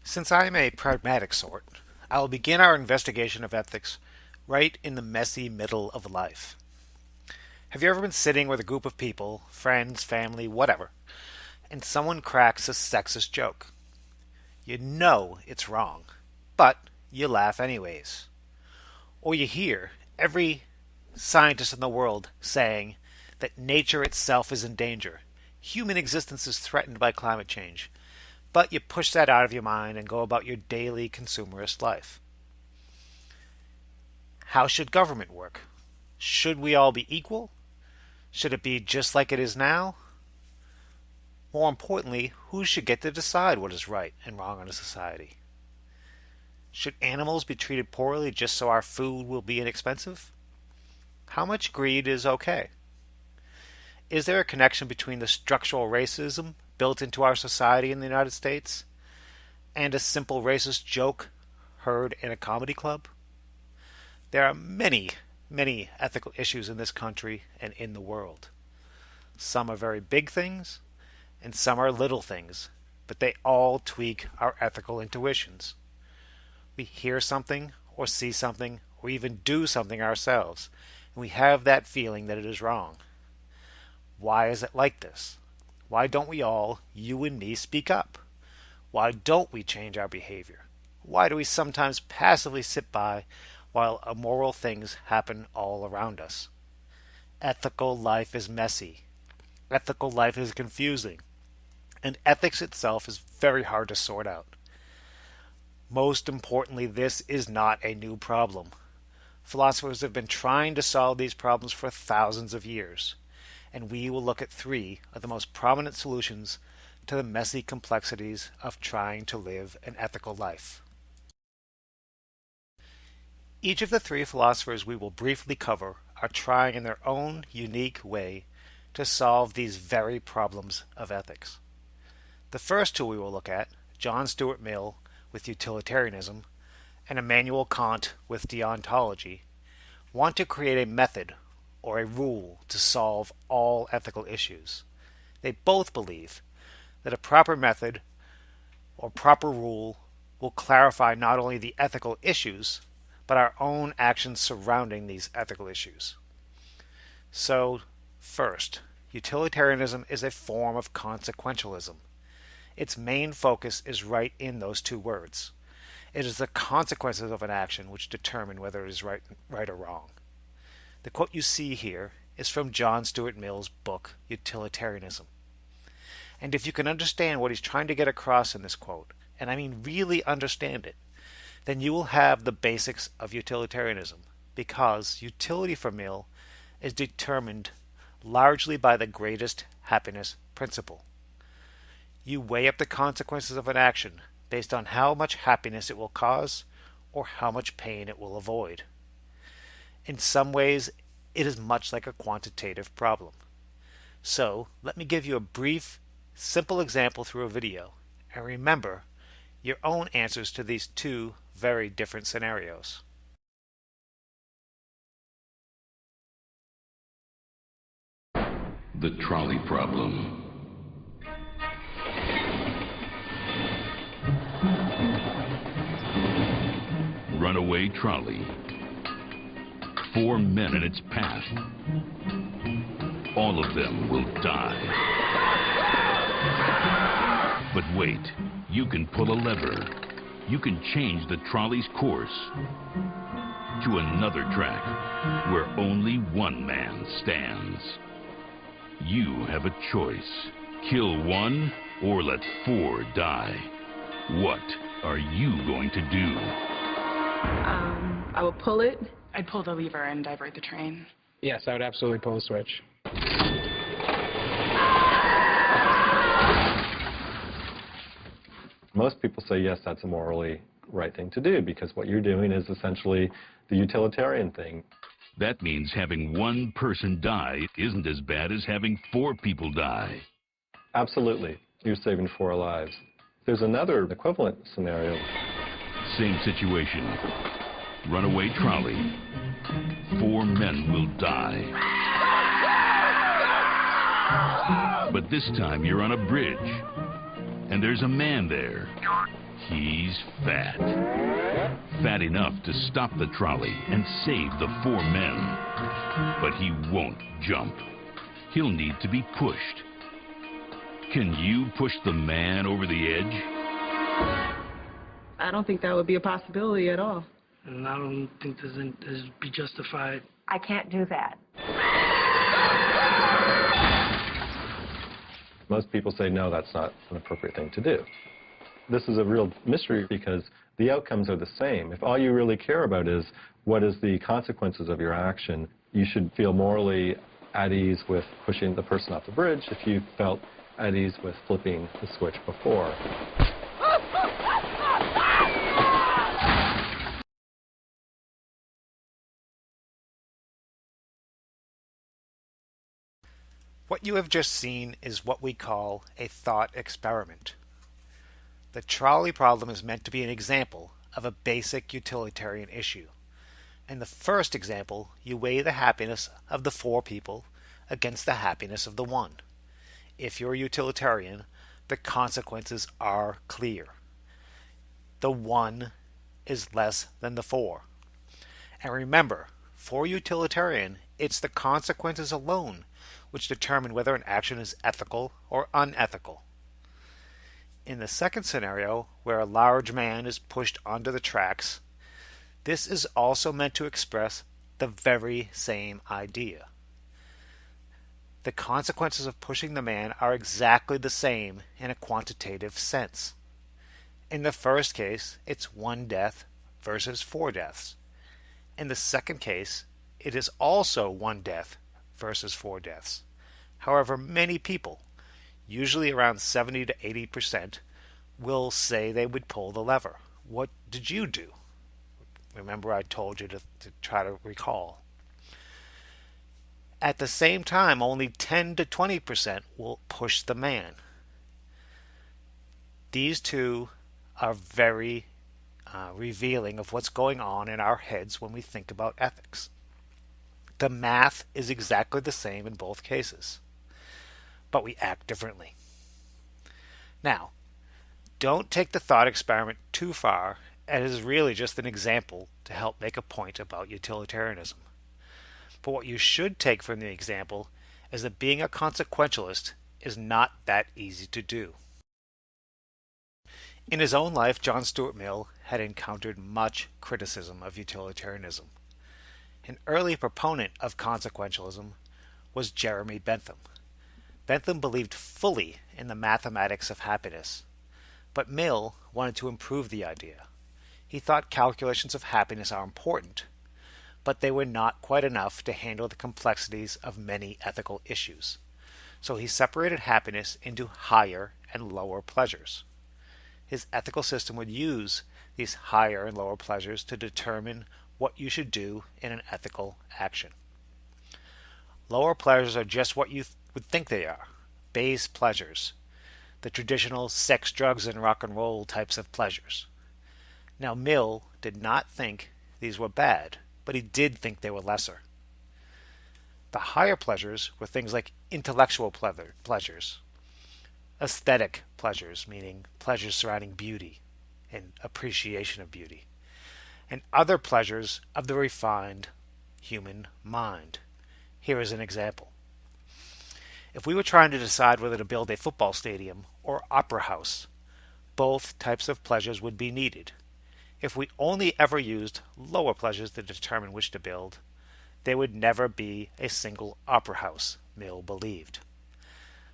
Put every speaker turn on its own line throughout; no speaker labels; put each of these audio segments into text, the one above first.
Since I am a pragmatic sort, I will begin our investigation of ethics right in the messy middle of life. Have you ever been sitting with a group of people, friends, family, whatever, and someone cracks a sexist joke? You know it's wrong, but you laugh anyways. Or you hear every scientist in the world saying that nature itself is in danger, human existence is threatened by climate change, but you push that out of your mind and go about your daily consumerist life. How should government work? Should we all be equal? Should it be just like it is now? More importantly, who should get to decide what is right and wrong in a society? Should animals be treated poorly just so our food will be inexpensive? How much greed is okay? Is there a connection between the structural racism built into our society in the United States and a simple racist joke heard in a comedy club? There are many, many ethical issues in this country and in the world. Some are very big things, and some are little things, but they all tweak our ethical intuitions. We hear something, or see something, or even do something ourselves, and we have that feeling that it is wrong. Why is it like this? Why don't we all, you and me, speak up? Why don't we change our behavior? Why do we sometimes passively sit by while immoral things happen all around us? Ethical life is messy. Ethical life is confusing. And ethics itself is very hard to sort out. Most importantly, this is not a new problem. Philosophers have been trying to solve these problems for thousands of years, and we will look at three of the most prominent solutions to the messy complexities of trying to live an ethical life. Each of the three philosophers we will briefly cover are trying in their own unique way to solve these very problems of ethics. The first two we will look at, John Stuart Mill with utilitarianism and Immanuel Kant with deontology, want to create a method or a rule to solve all ethical issues. They both believe that a proper method or proper rule will clarify not only the ethical issues, but our own actions surrounding these ethical issues. So, first, utilitarianism is a form of consequentialism. Its main focus is right in those two words. It is the consequences of an action which determine whether it is right or wrong. The quote you see here is from John Stuart Mill's book, Utilitarianism. And if you can understand what he's trying to get across in this quote, and I mean really understand it, then you will have the basics of utilitarianism, because utility for Mill is determined largely by the greatest happiness principle. You weigh up the consequences of an action based on how much happiness it will cause or how much pain it will avoid. In some ways, it is much like a quantitative problem. So, let me give you a brief, simple example through a video, and remember your own answers to these two very different scenarios.
The trolley problem. Runaway trolley. 4 men in its path. All of them will die. But wait, you can pull a lever. You can change the trolley's course to another track where only one man stands. You have a choice. Kill one or let 4 die. What are you going to do?
I would pull it.
I'd pull the lever and divert the train.
Yes, I would absolutely pull the switch.
Most people say, yes, that's a morally right thing to do, because what you're doing is essentially the utilitarian thing.
That means having one person die isn't as bad as having 4 people die.
Absolutely. You're saving 4 lives. There's another equivalent scenario.
Same situation. Runaway trolley. 4 men will die. But this time you're on a bridge, and there's a man there. He's fat. Fat enough to stop the trolley and save the 4 men. But he won't jump. He'll need to be pushed. Can you push the man over the edge?
I don't think that would be a possibility at all.
And I don't think there's be justified.
I can't do that.
Most people say, no, that's not an appropriate thing to do. This is a real mystery because the outcomes are the same. If all you really care about is what is the consequences of your action, you should feel morally at ease with pushing the person off the bridge if you felt at ease with flipping the switch before.
What you have just seen is what we call a thought experiment. The trolley problem is meant to be an example of a basic utilitarian issue. In the first example, you weigh the happiness of the 4 people against the happiness of the 1. If you're a utilitarian, the consequences are clear. The 1 is less than the 4. And remember, for utilitarian, it's the consequences alone which determine whether an action is ethical or unethical. In the second scenario, where a large man is pushed onto the tracks, this is also meant to express the very same idea. The consequences of pushing the man are exactly the same in a quantitative sense. In the first case, it's 1 death versus 4 deaths. In the second case, it is also 1 death versus 4 deaths. However, many people, usually around 70 to 80%, will say they would pull the lever. What did you do? Remember, I told you to try to recall. At the same time, only 10 to 20% will push the man. These two are very revealing of what's going on in our heads when we think about ethics. The math is exactly the same in both cases, but we act differently. Now, don't take the thought experiment too far, and it is really just an example to help make a point about utilitarianism. But what you should take from the example is that being a consequentialist is not that easy to do. In his own life, John Stuart Mill had encountered much criticism of utilitarianism. An early proponent of consequentialism was Jeremy Bentham. Bentham believed fully in the mathematics of happiness, but Mill wanted to improve the idea. He thought calculations of happiness are important, but they were not quite enough to handle the complexities of many ethical issues. So he separated happiness into higher and lower pleasures. His ethical system would use these higher and lower pleasures to determine what you should do in an ethical action. Lower pleasures are just what you would think they are: base pleasures, the traditional sex, drugs, and rock and roll types of pleasures. Now, Mill did not think these were bad, but he did think they were lesser. The higher pleasures were things like intellectual pleasures, aesthetic pleasures, meaning pleasures surrounding beauty and appreciation of beauty, and other pleasures of the refined human mind. Here is an example. If we were trying to decide whether to build a football stadium or opera house, both types of pleasures would be needed. If we only ever used lower pleasures to determine which to build, there would never be a single opera house, Mill believed.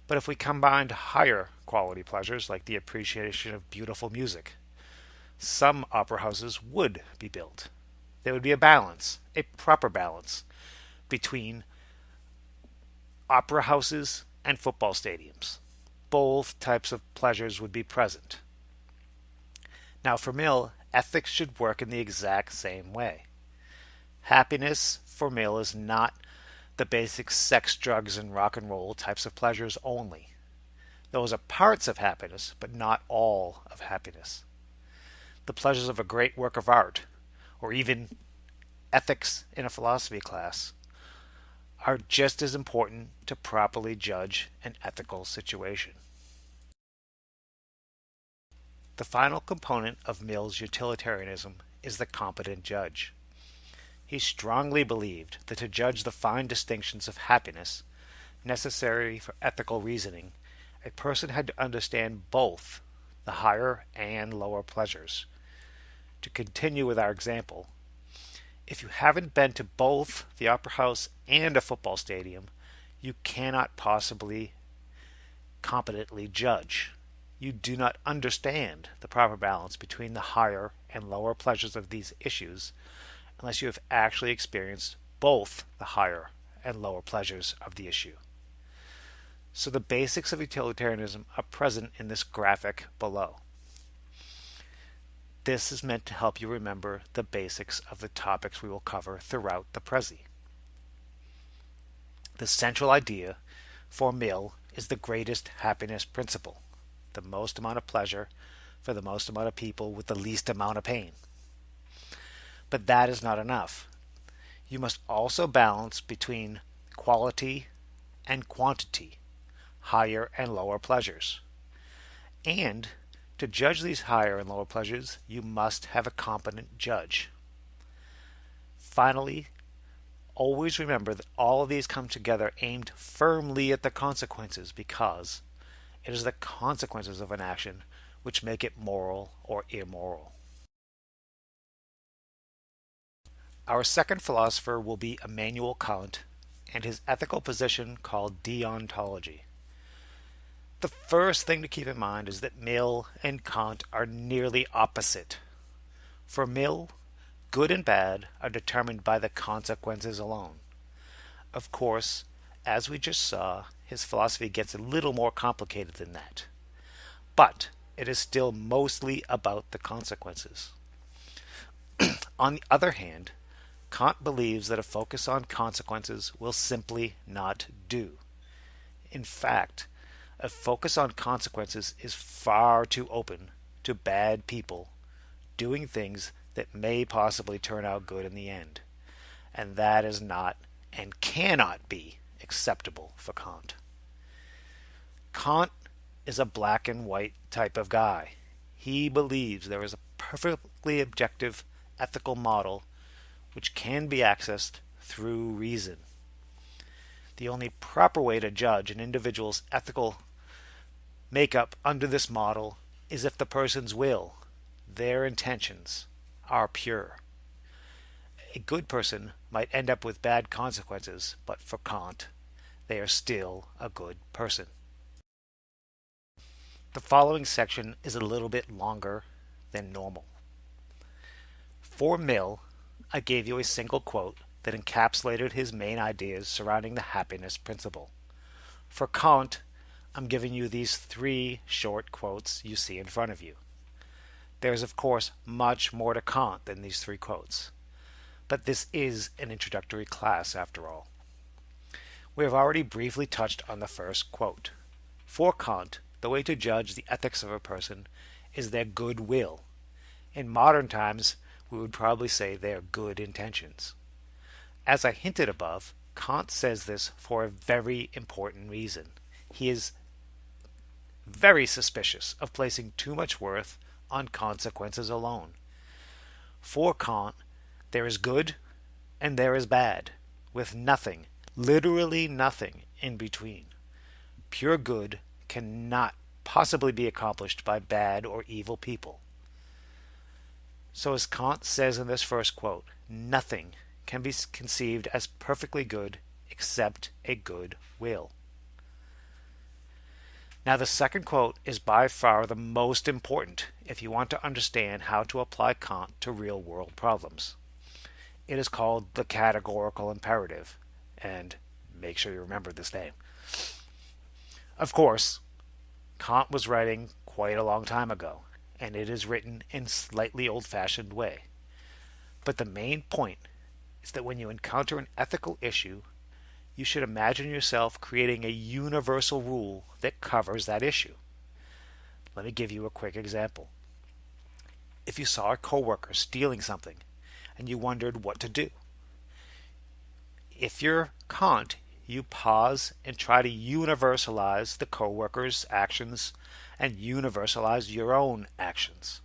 But if we combined higher quality pleasures, like the appreciation of beautiful music, some opera houses would be built. There would be a balance, a proper balance, between opera houses and football stadiums. Both types of pleasures would be present. Now, for Mill, ethics should work in the exact same way. Happiness, for Mill, is not the basic sex, drugs, and rock and roll types of pleasures only. Those are parts of happiness, but not all of happiness. The pleasures of a great work of art, or even ethics in a philosophy class, are just as important to properly judge an ethical situation. The final component of Mill's utilitarianism is the competent judge. He strongly believed that to judge the fine distinctions of happiness necessary for ethical reasoning, a person had to understand both the higher and lower pleasures. To continue with our example, if you haven't been to both the Opera House and a football stadium, you cannot possibly competently judge. You do not understand the proper balance between the higher and lower pleasures of these issues unless you have actually experienced both the higher and lower pleasures of the issue. So the basics of utilitarianism are present in this graphic below. This is meant to help you remember the basics of the topics we will cover throughout the Prezi. The central idea for Mill is the greatest happiness principle, the most amount of pleasure for the most amount of people with the least amount of pain. But that is not enough. You must also balance between quality and quantity, higher and lower pleasures. And to judge these higher and lower pleasures, you must have a competent judge. Finally, always remember that all of these come together aimed firmly at the consequences, because it is the consequences of an action which make it moral or immoral. Our second philosopher will be Immanuel Kant and his ethical position called deontology. The first thing to keep in mind is that Mill and Kant are nearly opposite. For Mill, good and bad are determined by the consequences alone. Of course, as we just saw, his philosophy gets a little more complicated than that. But it is still mostly about the consequences. On the other hand, Kant believes that a focus on consequences will simply not do. In fact, a focus on consequences is far too open to bad people doing things that may possibly turn out good in the end. And that is not and cannot be acceptable for Kant. Kant is a black and white type of guy. He believes there is a perfectly objective ethical model which can be accessed through reason. The only proper way to judge an individual's ethical makeup under this model is if the person's will, their intentions, are pure. A good person might end up with bad consequences, but for Kant, they are still a good person. The following section is a little bit longer than normal. For Mill, I gave you a single quote that encapsulated his main ideas surrounding the happiness principle. For Kant, I'm giving you these 3 short quotes you see in front of you. There is, of course, much more to Kant than these 3 quotes. But this is an introductory class, after all. We have already briefly touched on the first quote. For Kant, the way to judge the ethics of a person is their good will. In modern times, we would probably say their good intentions. As I hinted above, Kant says this for a very important reason. He is very suspicious of placing too much worth on consequences alone. For Kant, there is good and there is bad, with nothing, literally nothing, in between. Pure good cannot possibly be accomplished by bad or evil people. So as Kant says in this first quote, nothing can be conceived as perfectly good except a good will. Now the second quote is by far the most important if you want to understand how to apply Kant to real-world problems. It is called the categorical imperative, and make sure you remember this name. Of course, Kant was writing quite a long time ago, and it is written in a slightly old-fashioned way. But the main point is that when you encounter an ethical issue, you should imagine yourself creating a universal rule that covers that issue. Let me give you a quick example. If you saw a coworker stealing something and you wondered what to do, If you're Kant, you pause and try to universalize the coworker's actions and universalize your own actions.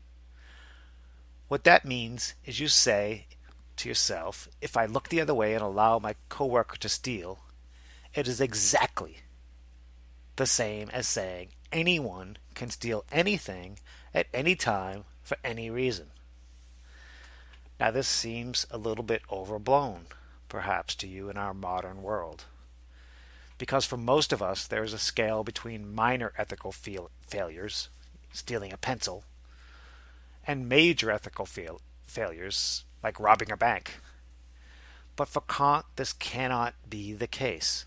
What that means is you say to yourself, if I look the other way and allow my coworker to steal, it is exactly the same as saying anyone can steal anything at any time for any reason. Now, this seems a little bit overblown, perhaps, to you in our modern world. Because for most of us, there is a scale between minor ethical failures, stealing a pencil, and major ethical failures, like robbing a bank. But for Kant, this cannot be the case.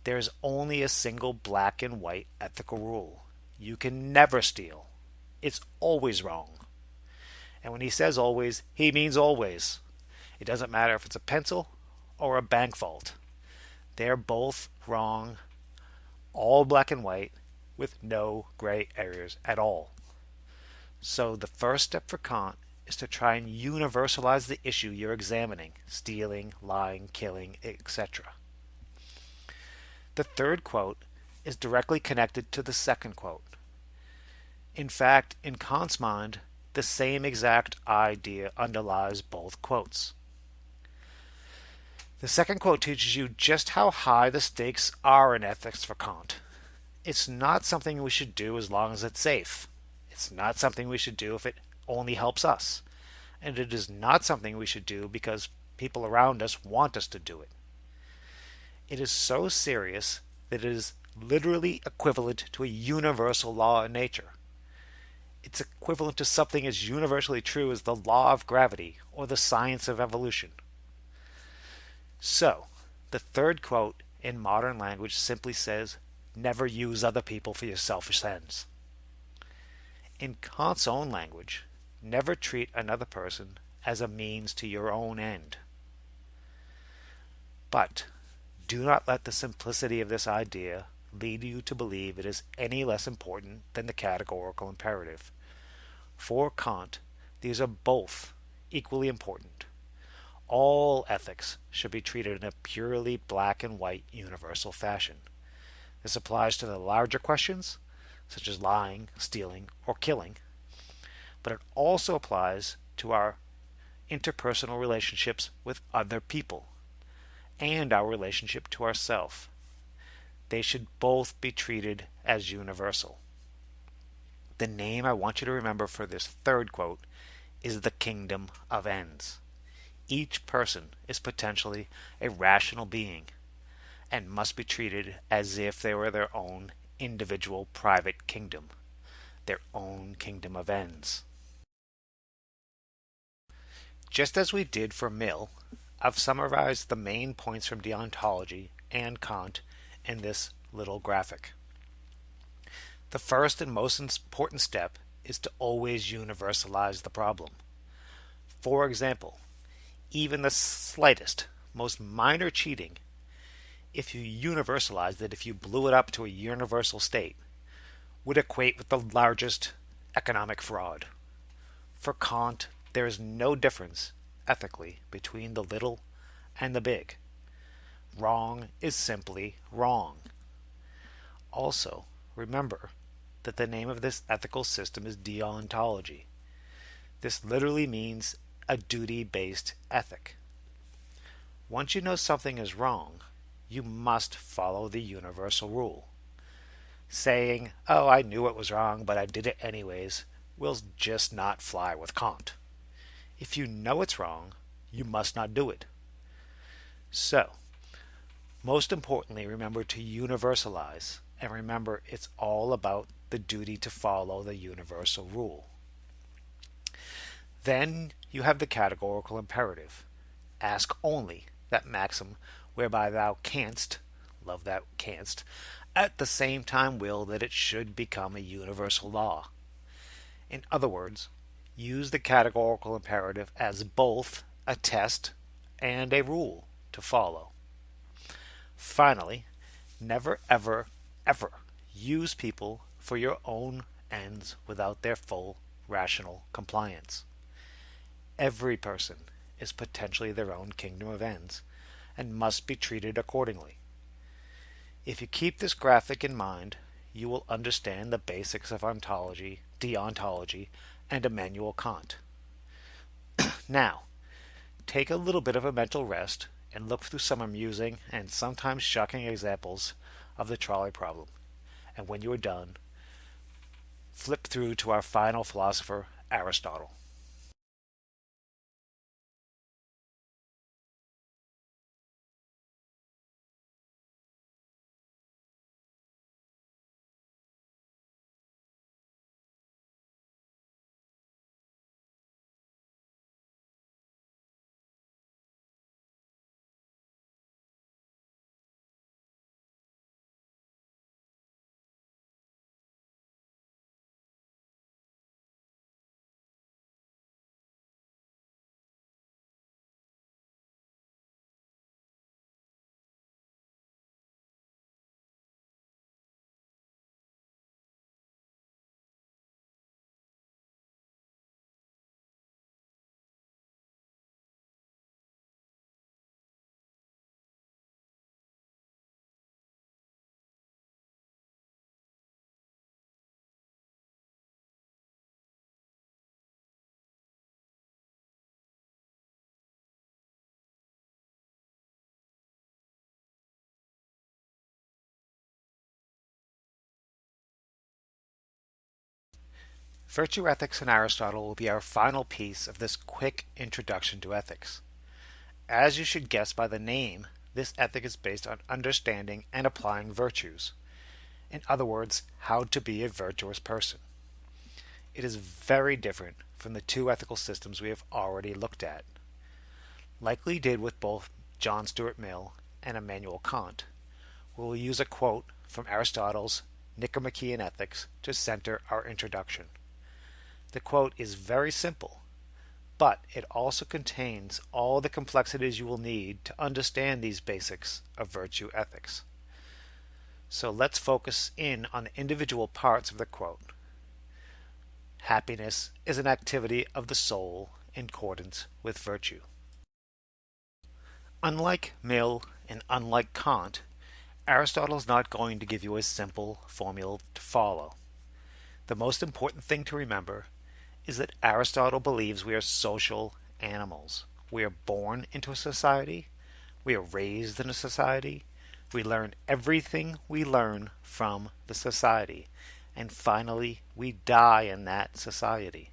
There is only a single black and white ethical rule. You can never steal. It's always wrong. And when he says always, he means always. It doesn't matter if it's a pencil or a bank vault. They're both wrong, all black and white, with no gray areas at all. So the first step for Kant is to try and universalize the issue you're examining: stealing, lying, killing, etc. The third quote is directly connected to the second quote. In fact, in Kant's mind, the same exact idea underlies both quotes. The second quote teaches you just how high the stakes are in ethics for Kant. It's not something we should do as long as it's safe. It's not something we should do if it only helps us. And it is not something we should do because people around us want us to do it. It is so serious that it is literally equivalent to a universal law in nature. It's equivalent to something as universally true as the law of gravity or the science of evolution. So, the third quote in modern language simply says, never use other people for your selfish ends. In Kant's own language, never treat another person as a means to your own end. But do not let the simplicity of this idea lead you to believe it is any less important than the categorical imperative. For Kant, these are both equally important. All ethics should be treated in a purely black and white universal fashion. This applies to the larger questions, such as lying, stealing, or killing, but it also applies to our interpersonal relationships with other people and our relationship to ourselves. They should both be treated as universal. The name I want you to remember for this third quote is the kingdom of ends. Each person is potentially a rational being and must be treated as if they were their own individual private kingdom, their own kingdom of ends. Just as we did for Mill, I've summarized the main points from deontology and Kant in this little graphic. The first and most important step is to always universalize the problem. For example, even the slightest, most minor cheating, if you universalized it, if you blew it up to a universal state, would equate with the largest economic fraud. For Kant, there is no difference ethically between the little and the big. Wrong is simply wrong. Also, remember that the name of this ethical system is deontology. This literally means a duty-based ethic. Once you know something is wrong, you must follow the universal rule. Saying, oh, I knew it was wrong, but I did it anyways, will just not fly with Kant. If you know it's wrong, you must not do it. So, most importantly, remember to universalize, and remember it's all about the duty to follow the universal rule. Then you have the categorical imperative. Ask only, that maxim whereby thou canst, love that canst, at the same time will that it should become a universal law. In other words, use the categorical imperative as both a test and a rule to follow. Finally, never ever, ever use people for your own ends without their full rational compliance. Every person is potentially their own kingdom of ends, and must be treated accordingly. If you keep this graphic in mind, you will understand the basics of ontology, deontology, and Immanuel Kant. Now, take a little bit of a mental rest and look through some amusing and sometimes shocking examples of the trolley problem. And when you are done, flip through to our final philosopher, Aristotle. Virtue ethics and Aristotle will be our final piece of this quick introduction to ethics. As you should guess by the name, this ethic is based on understanding and applying virtues. In other words, how to be a virtuous person. It is very different from the two ethical systems we have already looked at. Like we did with both John Stuart Mill and Immanuel Kant, we will use a quote from Aristotle's Nicomachean Ethics to center our introduction. The quote is very simple, but it also contains all the complexities you will need to understand these basics of virtue ethics. So let's focus in on the individual parts of the quote. Happiness is an activity of the soul in accordance with virtue. Unlike Mill and unlike Kant, Aristotle is not going to give you a simple formula to follow. The most important thing to remember is that Aristotle believes we are social animals. We are born into a society, we are raised in a society, we learn everything we learn from the society, and finally we die in that society.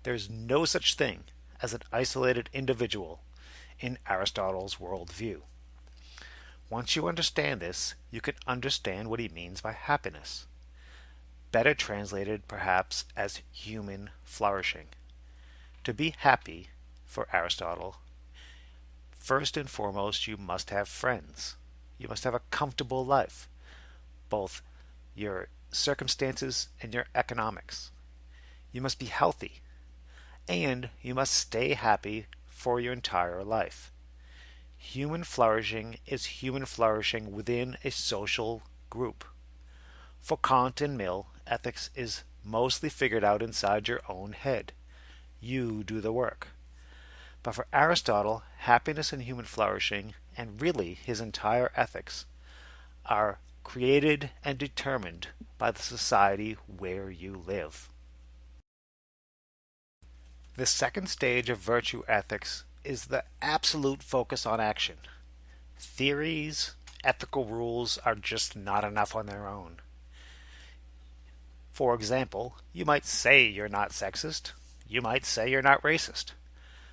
There is no such thing as an isolated individual in Aristotle's worldview. Once you understand this, you can understand what he means by happiness. Better translated perhaps as human flourishing. To be happy, for Aristotle, first and foremost you must have friends. You must have a comfortable life, both your circumstances and your economics. You must be healthy, and you must stay happy for your entire life. Human flourishing is human flourishing within a social group. For Kant and Mill, ethics is mostly figured out inside your own head. You do the work. But for Aristotle, happiness and human flourishing, and really his entire ethics, are created and determined by the society where you live. The second stage of virtue ethics is the absolute focus on action. Theories, ethical rules are just not enough on their own. For example, you might say you're not sexist, you might say you're not racist,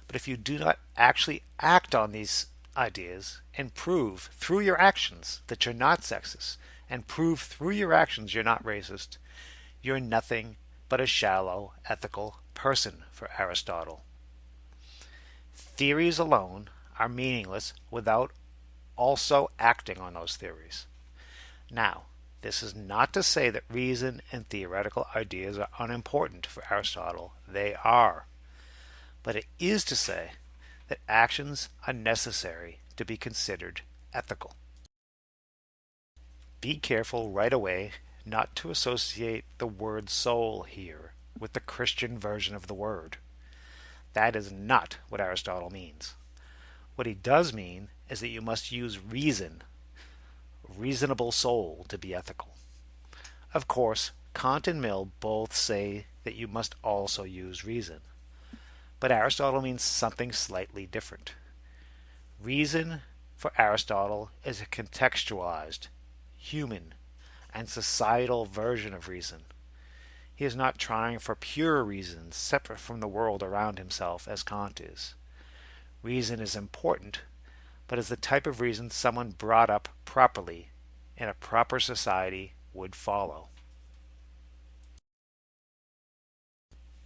but if you do not actually act on these ideas and prove through your actions that you're not sexist, and prove through your actions you're not racist, you're nothing but a shallow ethical person for Aristotle. Theories alone are meaningless without also acting on those theories. Now, this is not to say that reason and theoretical ideas are unimportant for Aristotle. They are. But it is to say that actions are necessary to be considered ethical. Be careful right away not to associate the word soul here with the Christian version of the word. That is not what Aristotle means. What he does mean is that you must use reason, reasonable soul, to be ethical. Of course, Kant and Mill both say that you must also use reason. But Aristotle means something slightly different. Reason, for Aristotle, is a contextualized, human, and societal version of reason. He is not trying for pure reason separate from the world around himself as Kant is. Reason is important, but is the type of reason someone brought up properly in a proper society would follow.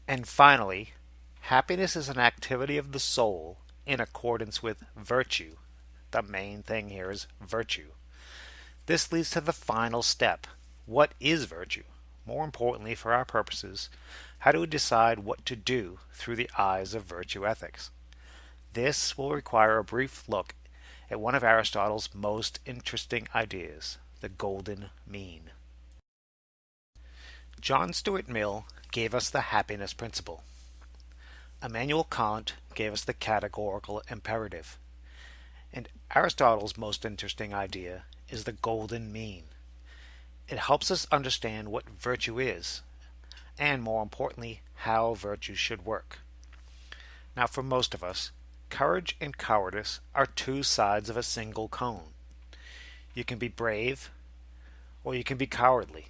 And finally, happiness is an activity of the soul in accordance with virtue. The main thing here is virtue. This leads to the final step. What is virtue? More importantly, for our purposes, how do we decide what to do through the eyes of virtue ethics? This will require a brief look at one of Aristotle's most interesting ideas, the golden mean. John Stuart Mill gave us the happiness principle. Immanuel Kant gave us the categorical imperative. And Aristotle's most interesting idea is the golden mean. It helps us understand what virtue is, and more importantly, how virtue should work. Now, for most of us, courage and cowardice are two sides of a single cone. You can be brave, or you can be cowardly.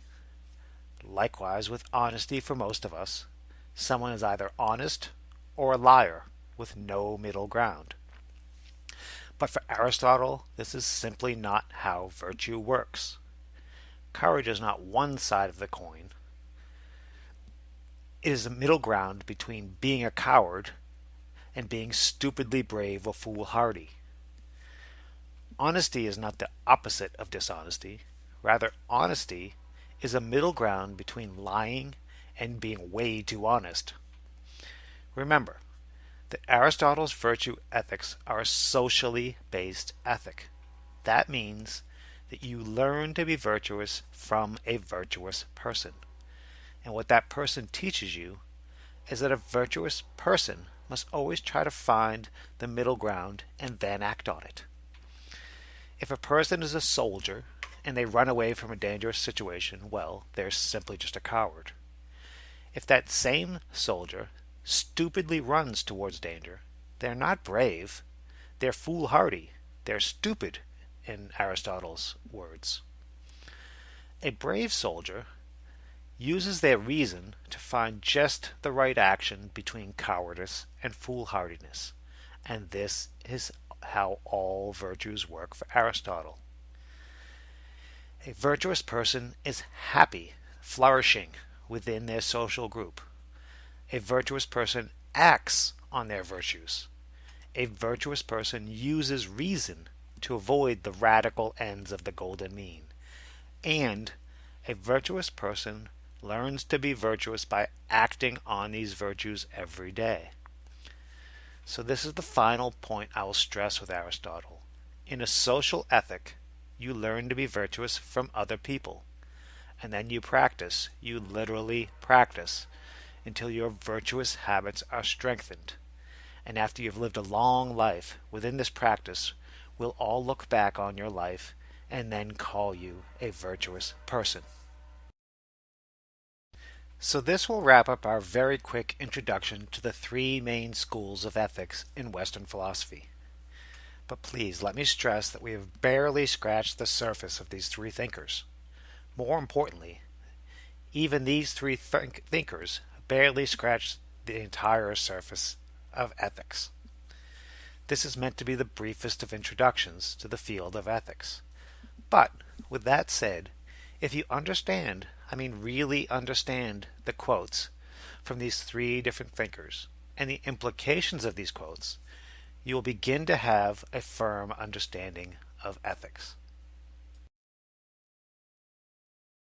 Likewise, with honesty for most of us, someone is either honest or a liar with no middle ground. But for Aristotle, this is simply not how virtue works. Courage is not one side of the coin. It is a middle ground between being a coward and being stupidly brave or foolhardy. Honesty is not the opposite of dishonesty. Rather, honesty is a middle ground between lying and being way too honest. Remember that Aristotle's virtue ethics are a socially based ethic. That means that you learn to be virtuous from a virtuous person. And what that person teaches you is that a virtuous person must always try to find the middle ground and then act on it. If a person is a soldier and they run away from a dangerous situation, well, they're simply just a coward. If that same soldier stupidly runs towards danger, they're not brave, they're foolhardy, they're stupid, in Aristotle's words. A brave soldier uses their reason to find just the right action between cowardice and foolhardiness, and this is how all virtues work for Aristotle. A virtuous person is happy, flourishing within their social group. A virtuous person acts on their virtues. A virtuous person uses reason to avoid the radical ends of the golden mean. And a virtuous person learns to be virtuous by acting on these virtues every day. So this is the final point I will stress with Aristotle. In a social ethic, you learn to be virtuous from other people. And then you practice, you literally practice, until your virtuous habits are strengthened. And after you've lived a long life within this practice, we'll all look back on your life and then call you a virtuous person. So this will wrap up our very quick introduction to the three main schools of ethics in Western philosophy. But please let me stress that we have barely scratched the surface of these three thinkers. More importantly, even these three thinkers barely scratch the entire surface of ethics. This is meant to be the briefest of introductions to the field of ethics. But, with that said, if you understand, really understand the quotes from these three different thinkers and the implications of these quotes, you will begin to have a firm understanding of ethics.